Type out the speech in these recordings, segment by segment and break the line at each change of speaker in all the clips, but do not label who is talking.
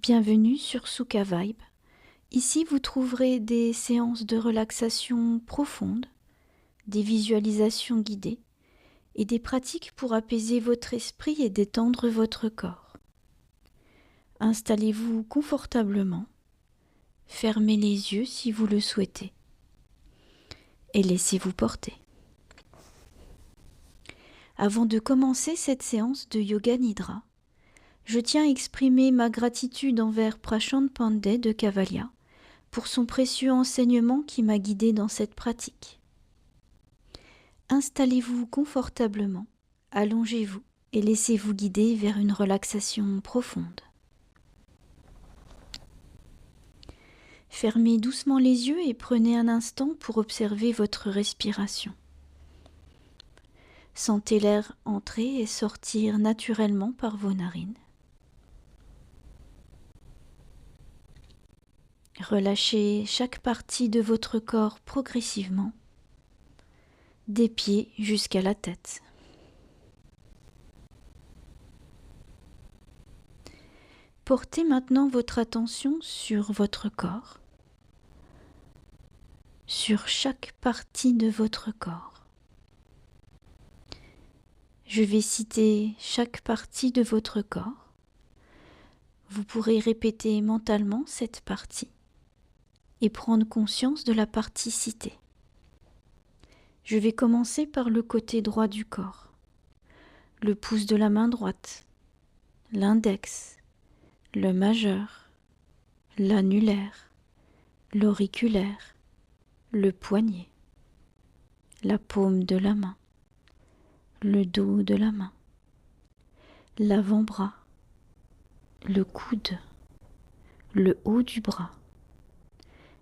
Bienvenue sur Sukha Vibe. Ici, vous trouverez des séances de relaxation profonde, des visualisations guidées et des pratiques pour apaiser votre esprit et détendre votre corps. Installez-vous confortablement, fermez les yeux si vous le souhaitez et laissez-vous porter. Avant de commencer cette séance de Yoga Nidra, je tiens à exprimer ma gratitude envers Prashant Pandey de Cavalia pour son précieux enseignement qui m'a guidé dans cette pratique. Installez-vous confortablement, allongez-vous et laissez-vous guider vers une relaxation profonde. Fermez doucement les yeux et prenez un instant pour observer votre respiration. Sentez l'air entrer et sortir naturellement par vos narines. Relâchez chaque partie de votre corps progressivement, des pieds jusqu'à la tête. Portez maintenant votre attention sur votre corps, sur chaque partie de votre corps. Je vais citer chaque partie de votre corps. Vous pourrez répéter mentalement cette partie et prendre conscience de la partie citée. Je vais commencer par le côté droit du corps, le pouce de la main droite, l'index, le majeur, l'annulaire, l'auriculaire, le poignet, la paume de la main, le dos de la main, l'avant-bras, le coude, le haut du bras,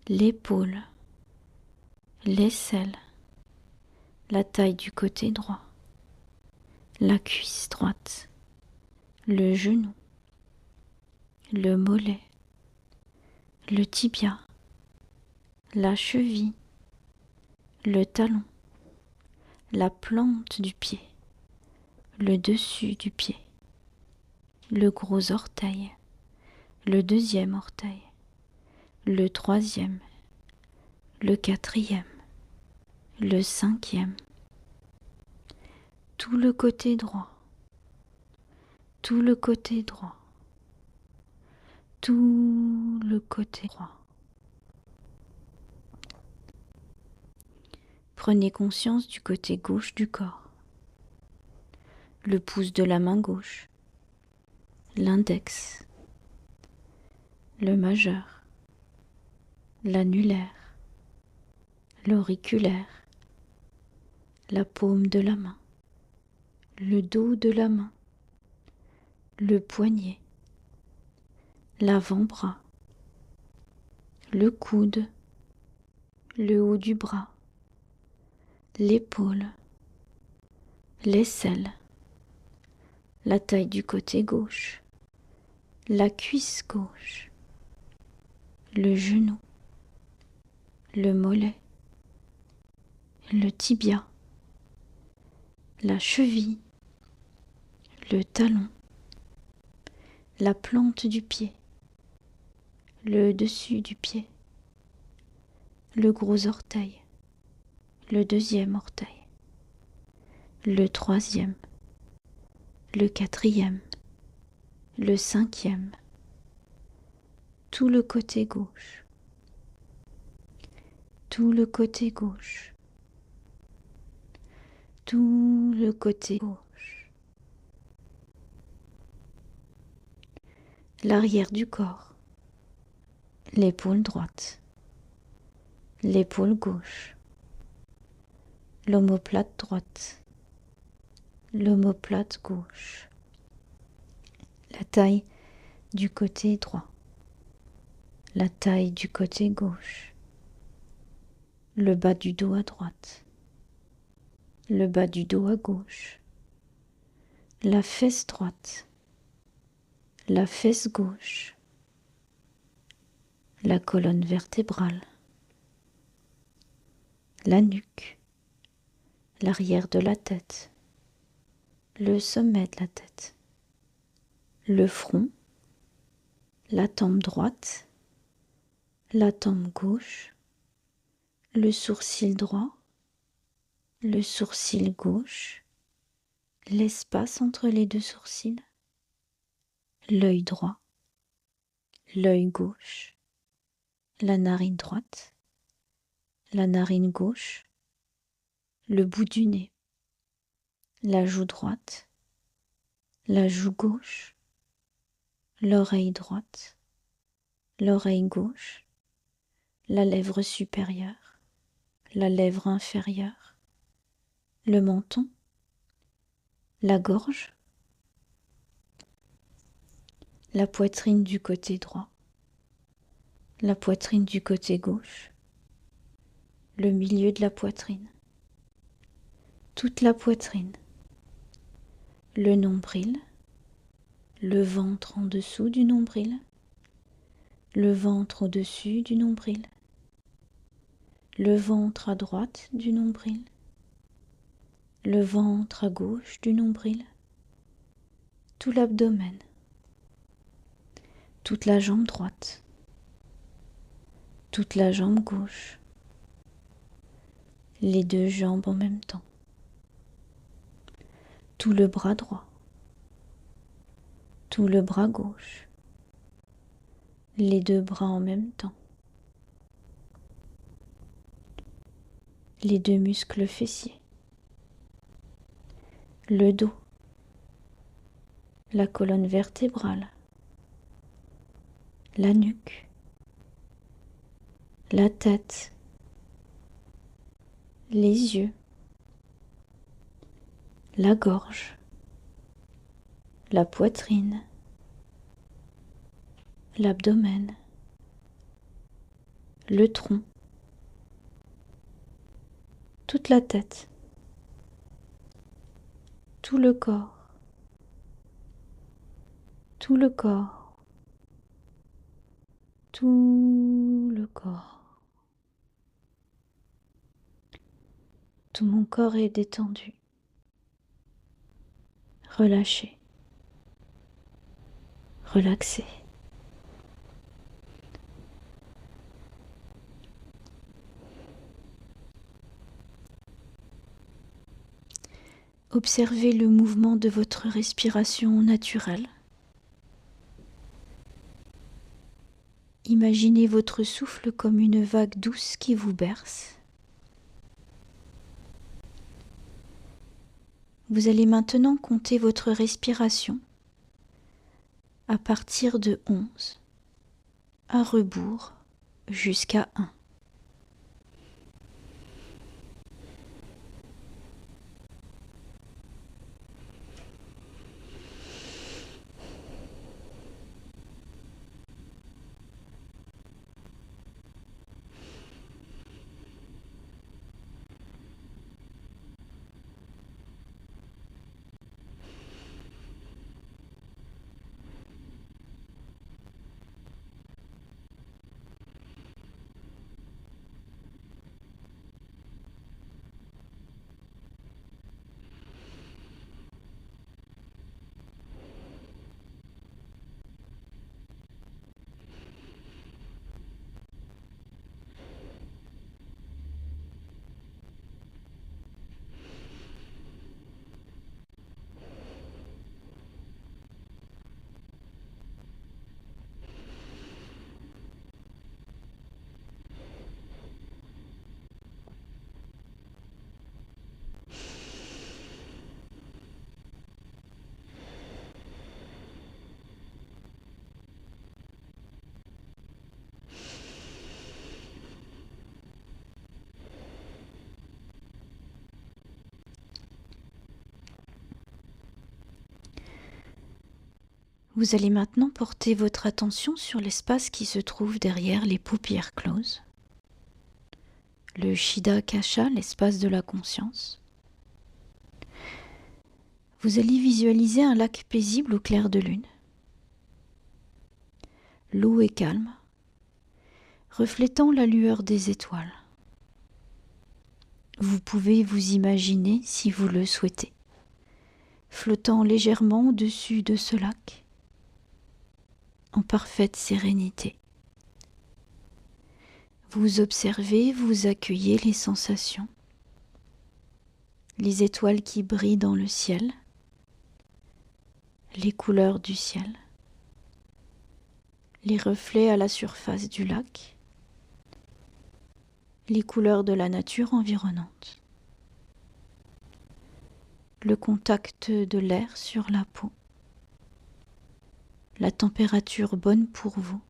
l'épaule, l'aisselle, la taille du côté droit, la cuisse droite, le genou, le mollet, le tibia, la cheville, le talon, la plante du pied, le dessus du pied, le gros orteil, le deuxième orteil, le troisième, le quatrième, le cinquième, tout le côté droit, tout le côté droit, tout le côté droit. Prenez conscience du côté gauche du corps, le pouce de la main gauche, l'index, le majeur, l'annulaire, l'auriculaire, la paume de la main, le dos de la main, le poignet, l'avant-bras, le coude, le haut du bras, l'épaule, l'aisselle, la taille du côté gauche, la cuisse gauche, le genou, le mollet, le tibia, la cheville, le talon, la plante du pied, le dessus du pied, le gros orteil, le deuxième orteil, le troisième, le quatrième, le cinquième, tout le côté gauche, tout le côté gauche, tout le côté gauche, l'arrière du corps, l'épaule droite, l'épaule gauche, l'omoplate droite, l'omoplate gauche, la taille du côté droit, la taille du côté gauche, le bas du dos à droite, le bas du dos à gauche, la fesse droite, la fesse gauche, la colonne vertébrale, la nuque, l'arrière de la tête, le sommet de la tête, le front, la tempe droite, la tempe gauche, le sourcil droit, le sourcil gauche, l'espace entre les deux sourcils, l'œil droit, l'œil gauche, la narine droite, la narine gauche, le bout du nez, la joue droite, la joue gauche, l'oreille droite, l'oreille gauche, la lèvre supérieure, la lèvre inférieure, le menton, la gorge, la poitrine du côté droit, la poitrine du côté gauche, le milieu de la poitrine, toute la poitrine, le nombril, le ventre en dessous du nombril, le ventre au-dessus du nombril, le ventre à droite du nombril, le ventre à gauche du nombril, tout l'abdomen, toute la jambe droite, toute la jambe gauche, les deux jambes en même temps, tout le bras droit, tout le bras gauche, les deux bras en même temps, les deux muscles fessiers, le dos, la colonne vertébrale, la nuque, la tête, les yeux, la gorge, la poitrine, l'abdomen, le tronc, toute la tête, tout le corps, tout le corps, tout le corps. Tout mon corps est détendu, relâché, relaxé. Observez le mouvement de votre respiration naturelle. Imaginez votre souffle comme une vague douce qui vous berce. Vous allez maintenant compter votre respiration à partir de 11, à rebours jusqu'à 1. Vous allez maintenant porter votre attention sur l'espace qui se trouve derrière les paupières closes. Le Chitta-Kasha, l'espace de la conscience. Vous allez visualiser un lac paisible au clair de lune. L'eau est calme, reflétant la lueur des étoiles. Vous pouvez vous imaginer, si vous le souhaitez, flottant légèrement au-dessus de ce lac, en parfaite sérénité. Vous observez, vous accueillez les sensations, les étoiles qui brillent dans le ciel, les couleurs du ciel, les reflets à la surface du lac, les couleurs de la nature environnante, le contact de l'air sur la peau, la température bonne pour vous,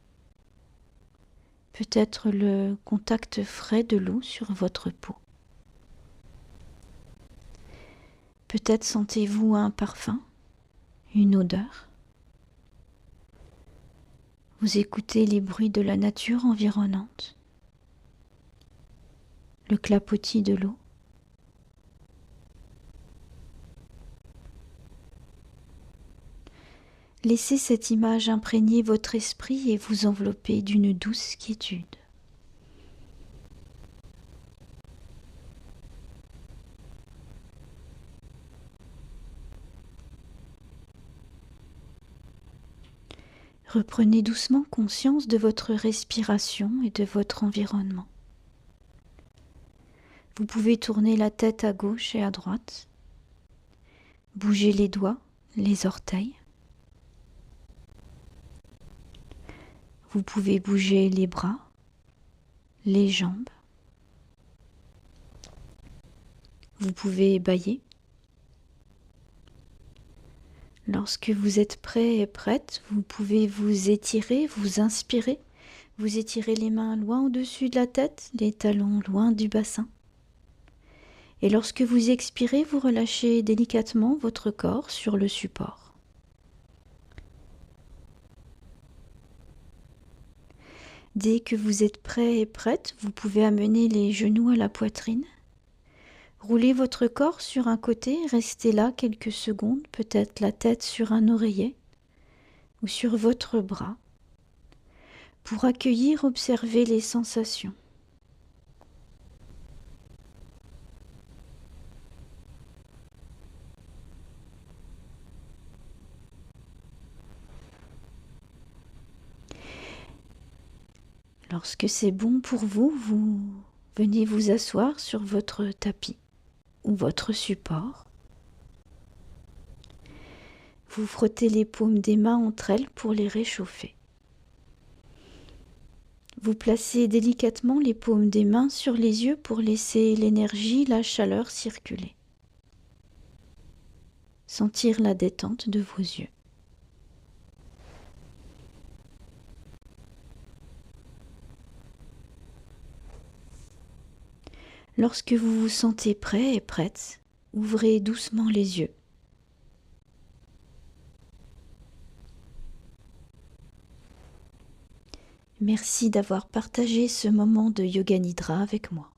peut-être le contact frais de l'eau sur votre peau. Peut-être sentez-vous un parfum, une odeur. Vous écoutez les bruits de la nature environnante, le clapotis de l'eau. Laissez cette image imprégner votre esprit et vous envelopper d'une douce quiétude. Reprenez doucement conscience de votre respiration et de votre environnement. Vous pouvez tourner la tête à gauche et à droite, bouger les doigts, les orteils. Vous pouvez bouger les bras, les jambes. Vous pouvez bâiller. Lorsque vous êtes prêt et prête, vous pouvez vous étirer, vous inspirer. Vous étirez les mains loin au-dessus de la tête, les talons loin du bassin. Et lorsque vous expirez, vous relâchez délicatement votre corps sur le support. Dès que vous êtes prêt et prête, vous pouvez amener les genoux à la poitrine. Roulez votre corps sur un côté, restez là quelques secondes, peut-être la tête sur un oreiller ou sur votre bras, pour accueillir, observer les sensations. Lorsque c'est bon pour vous, vous venez vous asseoir sur votre tapis ou votre support. Vous frottez les paumes des mains entre elles pour les réchauffer. Vous placez délicatement les paumes des mains sur les yeux pour laisser l'énergie, la chaleur circuler. Sentir la détente de vos yeux. Lorsque vous vous sentez prêt et prête, ouvrez doucement les yeux. Merci d'avoir partagé ce moment de Yoga Nidra avec moi.